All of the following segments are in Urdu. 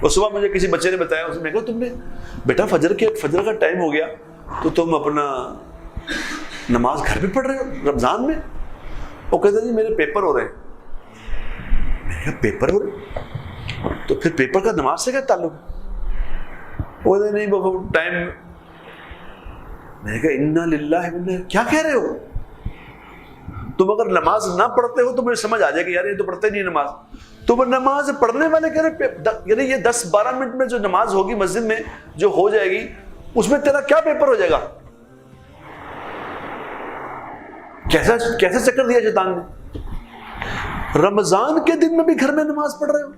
اور صبح مجھے کسی بچے نے بتایا، اس نے کہا تم نے بیٹا فجر کا ٹائم ہو گیا تو تم اپنا نماز گھر پہ پڑھ رہے ہو رمضان میں؟ وہ کہتا جی میرے پیپر ہو رہے ہیں۔ میں نے کہا پیپر ہو رہے تو پھر پیپر کا نماز سے کیا تعلق؟ وہ کہتا نہیں وہ ٹائم۔ میں نے کہا انا للہ و انا، کیا کہہ رہے ہو؟ تم اگر نماز نہ پڑھتے ہو تو مجھے سمجھ آ جائے کہ یار یہ تو پڑھتے نہیں نماز۔ تم نماز پڑھنے والے کہہ رہے یعنی یہ 10-12 منٹ میں جو نماز ہوگی مسجد میں جو ہو جائے گی اس میں تیرا کیا پیپر ہو جائے گا؟ کیسا چکر دیا شیطان نے؟ رمضان کے دن میں بھی گھر میں نماز پڑھ رہے ہو،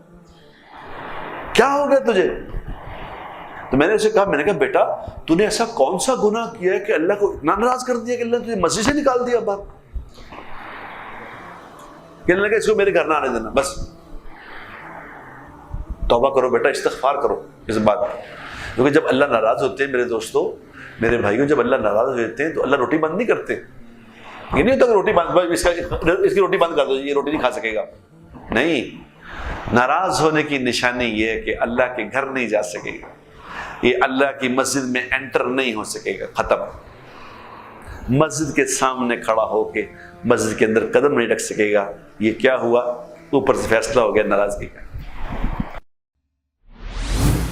کیا ہو گیا تجھے؟ تو میں نے اسے کہا، میں نے کہا بیٹا تو نے ایسا کون سا گناہ کیا ہے کہ اللہ کو اتنا ناراض کر دیا کہ اللہ تجھے مسجد سے نکال دیا باہر؟ کہنے لگا اس کو میرے گھر نہ آنے دینا، بس توبہ کرو بیٹا، استغفار کرو اس بات۔ کیونکہ جب اللہ ناراض ہوتے ہیں میرے دوستوں، میرے بھائیوں، جب اللہ ناراض ہوتے ہیں تو اللہ روٹی بند نہیں کرتے۔ یہ نہیں ہوتا کہ روٹی بند، اس کی روٹی بند کر دو، یہ روٹی نہیں کھا سکے گا، نہیں۔ ناراض ہونے کی نشانی یہ ہے کہ اللہ کے گھر نہیں جا سکے گا، یہ اللہ کی مسجد میں انٹر نہیں ہو سکے گا، ختم۔ مسجد کے سامنے کھڑا ہو کے مسجد کے اندر قدم نہیں رکھ سکے گا، یہ کیا ہوا؟ اوپر سے فیصلہ ہو گیا ناراضگی کا۔